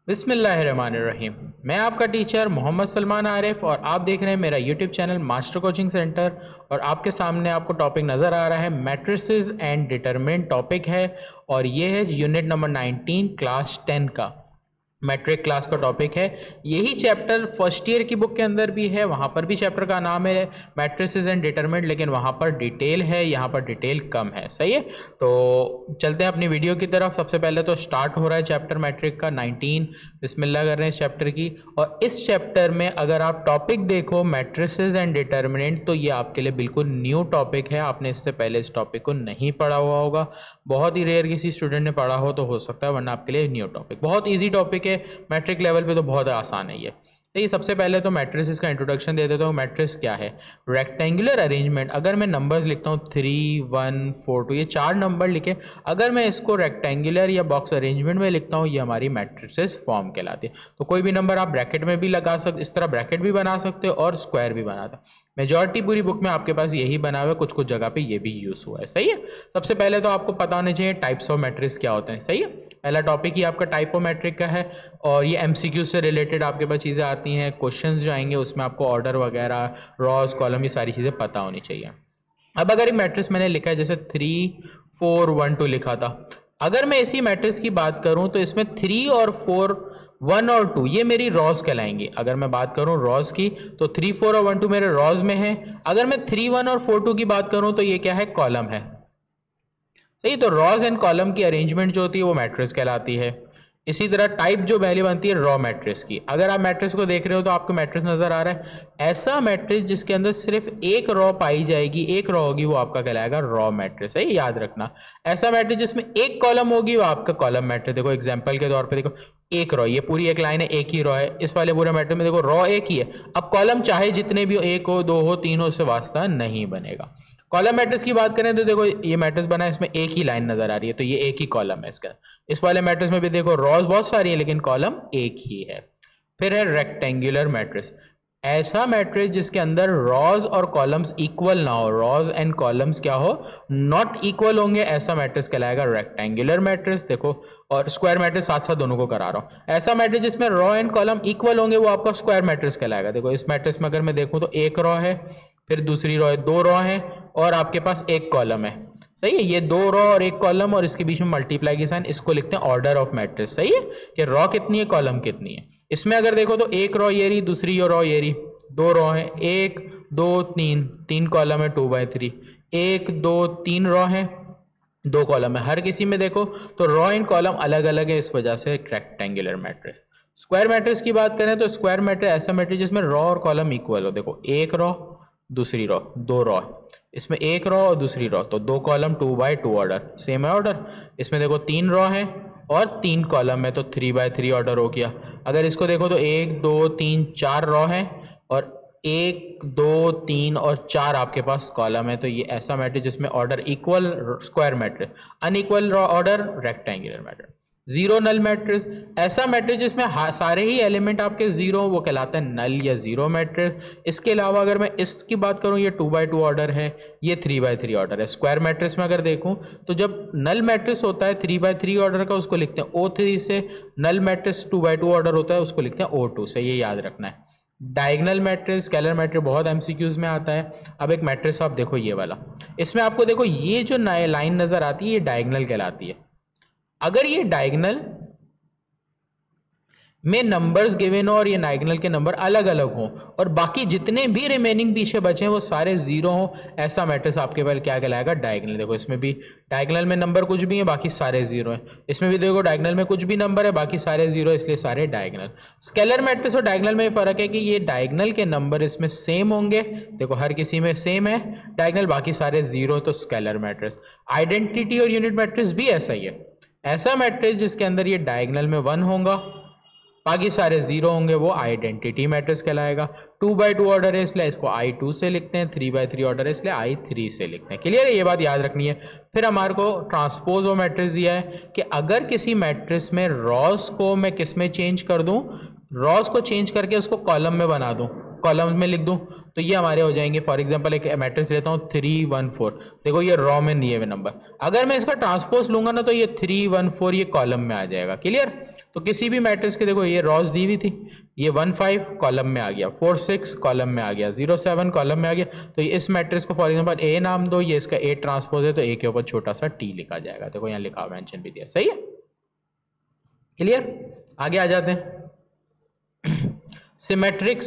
बिस्मिल्लाहिर्रहमानिर्रहीम। मैं आपका टीचर मोहम्मद सलमान आरिफ और आप देख रहे हैं मेरा YouTube channel master coaching centre. और आपके सामने आपको टॉपिक नज़र आ रहा है मैट्रिसेस एंड डिटरमिनेंट टॉपिक है और ये है यूनिट नंबर 19 क्लास 10 का मैट्रिक क्लास का टॉपिक है। यही चैप्टर फर्स्ट ईयर की बुक के अंदर भी है, वहाँ पर भी चैप्टर का नाम है मैट्रिसेस एंड डिटरमिनेंट, लेकिन वहाँ पर डिटेल है, यहाँ पर डिटेल कम है। सही है, तो चलते हैं अपनी वीडियो की तरफ। सबसे पहले तो स्टार्ट हो रहा है चैप्टर मैट्रिक का 19। बिस्मिल्लाह कर रहे हैं इस चैप्टर की। और इस चैप्टर में अगर आप टॉपिक देखो मैट्रिसेस एंड डिटरमिनेंट, तो ये आपके लिए बिल्कुल न्यू टॉपिक है। आपने इससे पहले इस टॉपिक को नहीं पढ़ा हुआ होगा, बहुत ही रेयर किसी स्टूडेंट ने पढ़ा हो तो हो सकता है, वरना आपके लिए न्यू टॉपिक। बहुत ईजी टॉपिक है, मैट्रिक लेवल पे तो बहुत आसान है ये। तो ये सबसे पहले तो मैट्रिसेस का इंट्रोडक्शन दे देता हूँ। मैट्रिक्स क्या है? Rectangular arrangement. अगर मैं नंबर्स लिखता हूँ 3, 1, 4, 2, ये 4 नंबर लिखे, अगर मैं इसको रेक्टेंगुलर या बॉक्स अरेंजमेंट में लिखता हूँ, ये हमारी मैट्रिसेस फॉर्म कहलाती है। तो कोई भी नंबर आप ब्रैकेट में भी लगा सकते, इस तरह ब्रैकेट भी बना सकते हो और स्क्वायर भी बनाते। मेजॉरिटी पूरी बुक में आपके पास यही बना हुआ है, कुछ कुछ जगह पे ये भी यूज हुआ है। सही है, सबसे पहले तो आपको पता होना चाहिए टाइप्स ऑफ मैट्रिक्स क्या होते हैं। सही है, पहला टॉपिक ही आपका टाइप ऑफ मैट्रिक का है और ये एमसीक्यू से रिलेटेड आपके पास चीज़ें आती हैं। क्वेश्चंस जो आएंगे उसमें आपको ऑर्डर वगैरह, रॉस, कॉलम, ये सारी चीज़ें पता होनी चाहिए। अब अगर एक मैट्रिक्स मैंने लिखा है जैसे 3, 4, 1, 2 लिखा था, अगर मैं इसी मैट्रिक्स की बात करूं तो इसमें 3 और 4, 1 और 2 ये मेरी रॉस कहलाएंगी। अगर मैं बात करूं रॉस की तो 3, 4 और 1, 2 मेरे रॉस में है। अगर मैं 3, 1 और 4, 2 की बात करूं तो ये क्या है? कॉलम है। सही, तो रॉस एंड कॉलम की अरेंजमेंट जो होती है वो मैट्रिक्स कहलाती है। इसी तरह टाइप जो वैल्यू बनती है रॉ मैट्रिक्स की। अगर आप मैट्रिक्स को देख रहे हो तो आपको मैट्रिक्स नजर आ रहा है, ऐसा मैट्रिक्स जिसके अंदर सिर्फ एक रॉ पाई जाएगी, एक रॉ होगी, वो आपका कहलाएगा रॉ मैट्रिक्स। है, याद रखना। ऐसा मैट्रिक्स जिसमें एक कॉलम होगी वो आपका कॉलम मैट्रिक्स। देखो एग्जांपल के तौर पे देखो, एक रॉ, ये पूरी एक लाइन है, एक ही रॉ है। इस वाले पूरे मैट्रिक्स में देखो रॉ एक ही है। अब कॉलम चाहे जितने भी हो, 1 हो, 2 हो, 3 हो, उससे वास्ता नहीं बनेगा। कॉलम मैट्रिक्स की बात करें तो देखो ये मैट्रिक्स बना है, इसमें एक ही लाइन नजर आ रही है, तो ये एक ही कॉलम है इसका। इस वाले मैट्रिक्स में भी देखो रॉस बहुत सारी है लेकिन कॉलम एक ही है। फिर है रेक्टेंगुलर मैट्रिक्स। ऐसा मैट्रिक्स जिसके अंदर रॉस और कॉलम्स इक्वल ना हो, रॉस एंड कॉलम्स क्या हो? नॉट इक्वल होंगे, ऐसा मैट्रिक्स कहलाएगा रेक्टेंगुलर मैट्रिक्स। देखो, और स्क्वायर मैट्रिक्स साथ साथ दोनों को करा रहा हूं। ऐसा मैट्रिक्स जिसमें रॉ एंड कॉलम इक्वल होंगे वो आपका स्क्वायर मैट्रिक्स कहलाएगा। देखो इस मैट्रिक्स में अगर मैं देखूं तो एक रॉ है, फिर दूसरी रॉ है, 2 रॉ है और आपके पास एक कॉलम है। सही है, ये 2 रॉ और एक कॉलम और इसके बीच में मल्टीप्लाई की साइन, इसको लिखते हैं ऑर्डर ऑफ मैट्रिक्स। सही है, कि रॉ कितनी है, कॉलम कितनी है। इसमें अगर देखो तो एक रॉ ये रही, दूसरी रॉ ये रही, 2 रॉ है, 1, 2, 3 कॉलम है, 2/3, 1, 2, 3 रॉ है, 2 कॉलम है। हर किसी में देखो तो रॉ एंड कॉलम अलग अलग है, इस वजह से रेक्टेंगुलर मैट्रिक्स। स्क्वायर मैट्रिक्स की बात करें तो स्क्वायर मैट्रिक्स ऐसा मैट्रिक्स जिसमें रॉ और कॉलम इक्वल हो। देखो एक रॉ, दूसरी रॉ, 2 रॉ, इसमें एक रॉ और दूसरी रॉ, तो 2 कॉलम, 2/2 ऑर्डर, सेम है ऑर्डर। इसमें देखो 3 रॉ है और 3 कॉलम है, तो 3/3 ऑर्डर हो गया। अगर इसको देखो तो 1, 2, 3, 4 रॉ है और 1, 2, 3 और 4 आपके पास कॉलम है, तो ये ऐसा मैट्रिक्स जिसमें order equal, square matrix. Unequal order, rectangular matrix. Zero null matrix, ऐसा मैट्रिक्स जिसमें सारे ही एलिमेंट आपके जीरो, वो कहलाता है नल या जीरो मैट्रिक्स। इसके अलावा अगर मैं इसकी बात करूं, ये 2/2 ऑर्डर है, ये 3/3 ऑर्डर है। स्क्वायर मैट्रिक्स में अगर देखूं तो जब नल मैट्रिक्स होता है 3/3 ऑर्डर का, उसको लिखते हैं O3 से। नल मैट्रिक्स 2/2 ऑर्डर होता है, उसको लिखते हैं O2 से। ये याद रखना है। डायगनल मैट्रिक्स, स्केलर मैट्रिक्स बहुत एमसीक्यूज में आता है। अब एक मैट्रिक्स आप देखो ये वाला, इसमें आपको देखो ये जो लाइन नजर आती है ये डायगनल कहलाती है। अगर ये डायगनल में नंबर्स गिवन हो और ये डायगनल के नंबर अलग अलग हों और बाकी जितने भी रिमेनिंग पीछे बचे हैं वो सारे जीरो हों, ऐसा मैट्रिक्स आपके पास क्या कहलाएगा? डायगनल। देखो इसमें भी डायगनल में नंबर कुछ भी है, बाकी सारे जीरो हैं। इसमें भी देखो डायगनल में कुछ भी नंबर है, बाकी सारे जीरो, इसलिए सारे डायगनल। स्केलर मैट्रिक्स और डायगनल में फर्क है कि ये डायगनल के नंबर इसमें सेम होंगे, देखो हर किसी में सेम है डायगनल, बाकी सारे जीरो, तो स्केलर मैट्रिक्स। आइडेंटिटी और यूनिट मैट्रिक्स भी ऐसा ही है। ऐसा मैट्रिक्स जिसके अंदर ये डायगनल में 1 होगा, बाकी सारे जीरो होंगे, वो आइडेंटिटी मैट्रिक्स कहलाएगा। 2/2 ऑर्डर है इसलिए इसको I2 से लिखते हैं, 3/3 ऑर्डर है इसलिए I3 से लिखते हैं। क्लियर है, ये बात याद रखनी है। फिर हमारे को ट्रांसपोज ऑफ मैट्रिक्स दिया है कि अगर किसी मैट्रिक्स में रॉस को मैं किस में चेंज कर दूं, रॉस को चेंज करके उसको कॉलम में बना दूं, कॉलम में लिख दूं, तो ये हमारे हो जाएंगे। फॉर एग्जांपल एक मैट्रिक्स लेता हूँ 3, 1, 4, देखो ये रॉ में दिए हुए नंबर, अगर मैं इसका ट्रांसपोज लूंगा ना तो ये 3, 1, 4 ये कॉलम में आ जाएगा। क्लियर, तो किसी भी मैट्रिक्स के देखो ये रॉज दी हुई थी, ये 1 5 कॉलम में आ गया, 4 6 कॉलम में आ गया, 0 7 कॉलम में आ गया। तो इस मैट्रिक्स को फॉर एग्जांपल ए नाम दो, ये इसका ए ट्रांसपोज है, तो ए के ऊपर छोटा सा टी लिखा जाएगा। देखो यहाँ लिखा हुआ मेंशन भी दिया, सही है, क्लियर। आगे आ जाते हैं। सिमेट्रिक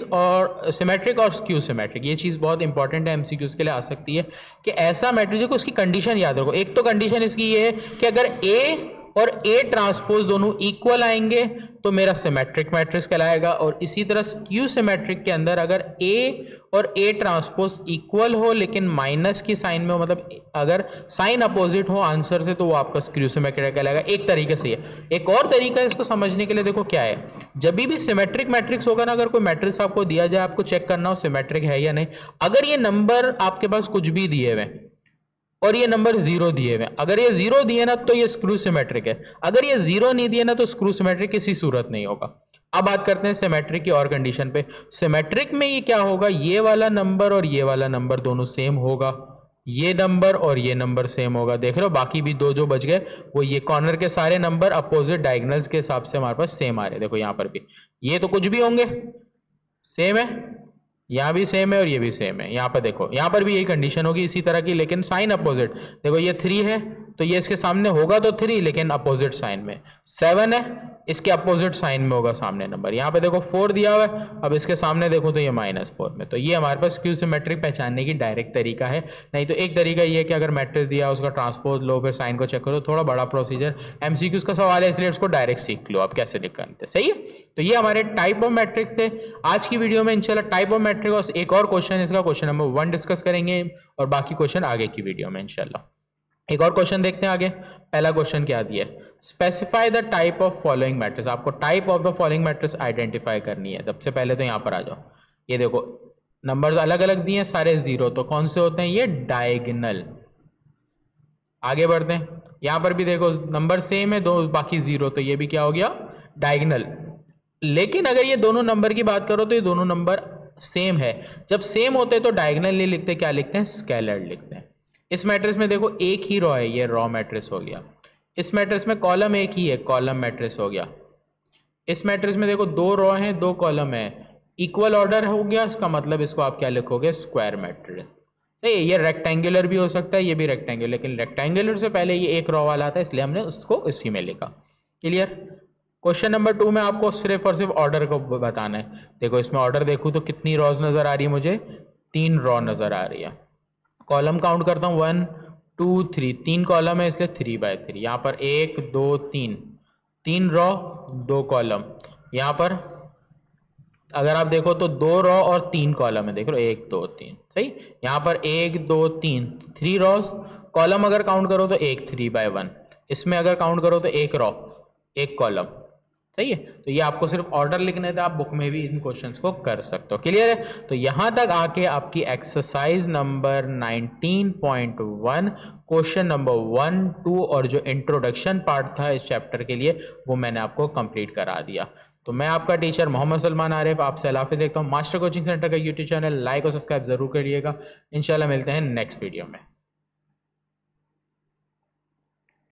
और स्क्यू सिमेट्रिक, ये चीज बहुत इंपॉर्टेंट है, एमसीक्यूज के लिए आ सकती है कि ऐसा मैट्रिक्स है, उसकी कंडीशन याद रखो। एक तो कंडीशन इसकी ये है कि अगर ए और ए ट्रांसपोज दोनों इक्वल आएंगे तो मेरा सिमेट्रिक मैट्रिक्स कहलाएगा, और इसी तरह स्क्यू सिमेट्रिक के अंदर अगर ए और ए ट्रांसपोज इक्वल हो लेकिन माइनस की साइन में हो, मतलब अगर साइन अपोजिट हो आंसर से, तो वो आपका स्क्यू सिमेट्रिक कहलाएगा। एक तरीके से है। एक और तरीका इसको समझने के लिए देखो क्या है, जब भी सिमेट्रिक मैट्रिक्स होगा ना, अगर कोई मैट्रिक्स आपको दिया जाए, आपको चेक करना हो सिमेट्रिक है या नहीं। अगर ये नंबर आपके पास कुछ भी दिए हुए और ये नंबर 0 दिए हुए, अगर ये 0 दिए ना तो ये स्क्रू सिमेट्रिक है, अगर ये 0 नहीं दिए ना तो स्क्रू सिमेट्रिक किसी सूरत नहीं होगा। अब बात करते हैं सिमेट्रिक की और कंडीशन पे। सिमेट्रिक में ये क्या होगा, ये वाला नंबर और ये वाला नंबर दोनों सेम होगा, ये नंबर और ये नंबर सेम होगा। देख रहे हो, बाकी भी दो जो बच गए वो ये कॉर्नर के सारे नंबर अपोजिट डायगोनल्स के हिसाब से हमारे पास सेम आ रहे हैं। देखो यहाँ पर भी ये तो कुछ भी होंगे सेम है, यहाँ भी सेम है और ये भी सेम है। यहाँ पर देखो, यहाँ पर भी यही कंडीशन होगी इसी तरह की, लेकिन साइन अपोजिट। देखो ये 3 है तो ये इसके सामने होगा तो 3, लेकिन अपोजिट साइन में। 7 है, इसके अपोजिट साइन में होगा सामने नंबर। यहाँ पे देखो 4 दिया हुआ है, अब इसके सामने देखो तो ये -4 में। तो ये हमारे पास स्क्यू सिमेट्रिक पहचानने की डायरेक्ट तरीका है। नहीं तो एक तरीका ये है कि अगर मैट्रिक्स दिया उसका ट्रांसपोज लो, फिर साइन को चेक करो, थोड़ा बड़ा प्रोसीजर। एमसीक्यूज का सवाल है इसलिए उसको डायरेक्ट सीख लो आप कैसे लिखते हैं, सही है। तो ये हमारे टाइप ऑफ मैट्रिक्स है। आज की वीडियो में इंशाल्लाह टाइप ऑफ मैट्रिक और एक और क्वेश्चन, इसका क्वेश्चन नंबर 1 डिस्कस करेंगे और बाकी क्वेश्चन आगे की वीडियो में इंशाल्लाह। एक और क्वेश्चन देखते हैं आगे। पहला क्वेश्चन क्या दिया है, specify the type of following matrix. आपको type of the following matrix identify करनी है। सबसे पहले तो यहाँ पर आ जाओ, ये देखो नंबर्स अलग अलग दिए हैं, सारे 0, तो कौन से होते हैं ये, डायगोनल। आगे बढ़ते हैं, यहाँ पर भी देखो नंबर सेम है, दो बाकी 0, तो ये भी क्या हो गया, डायगोनल। लेकिन अगर ये दोनों नंबर की बात करो तो ये दोनों नंबर सेम है। जब सेम होते हैं तो डायगोनल नहीं लिखते, क्या लिखते हैं, स्केलर लिखते हैं। इस मैट्रिक्स में देखो एक ही रॉ है, ये रॉ मैट्रिक्स हो गया। इस मैट्रिक्स में कॉलम एक ही है, कॉलम मैट्रिक्स हो गया। इस मैट्रिक्स में देखो 2 रॉ हैं 2 कॉलम है, इक्वल ऑर्डर हो गया, इसका मतलब इसको आप क्या लिखोगे, स्क्वायर मैट्रिक्स। सही है। ये रेक्टेंगुलर भी हो सकता है, ये भी रेक्टेंगुलर, लेकिन रेक्टेंगुलर से पहले ये एक रॉ वाला आता है इसलिए हमने उसको इसी में लिखा। क्लियर। क्वेश्चन नंबर 2 में आपको सिर्फ और सिर्फ ऑर्डर को बताना है। देखो इसमें ऑर्डर देखूँ तो कितनी रॉज नजर आ रही है मुझे, 3 रॉ नजर आ रही है। कॉलम काउंट करता हूँ 1 2 3, 3 कॉलम है इसलिए 3/3। यहाँ पर 1 2 3, 3 रॉ 2 कॉलम। यहाँ पर अगर आप देखो तो 2 रॉ और 3 कॉलम है, देख लो 1 2 3, सही। यहाँ पर 1 2 3, 3 रॉस। कॉलम अगर काउंट करो तो 1 3/1, इसमें अगर काउंट करो तो 1 रॉ 1 कॉलम, सही है। तो ये आपको सिर्फ ऑर्डर लिखने थे, आप बुक में भी इन क्वेश्चंस को कर सकते हो। क्लियर है। तो यहां तक आके आपकी एक्सरसाइज नंबर 19.1 क्वेश्चन नंबर 1 2 और जो इंट्रोडक्शन पार्ट था इस चैप्टर के लिए वो मैंने आपको कंप्लीट करा दिया। तो मैं आपका टीचर मोहम्मद सलमान आरिफ आपसे अल्लाह हाफिज़ देखता हूँ। मास्टर कोचिंग सेंटर का यूट्यूब चैनल लाइक और सब्सक्राइब जरूर करिएगा। इंशाल्लाह मिलते हैं नेक्स्ट वीडियो में।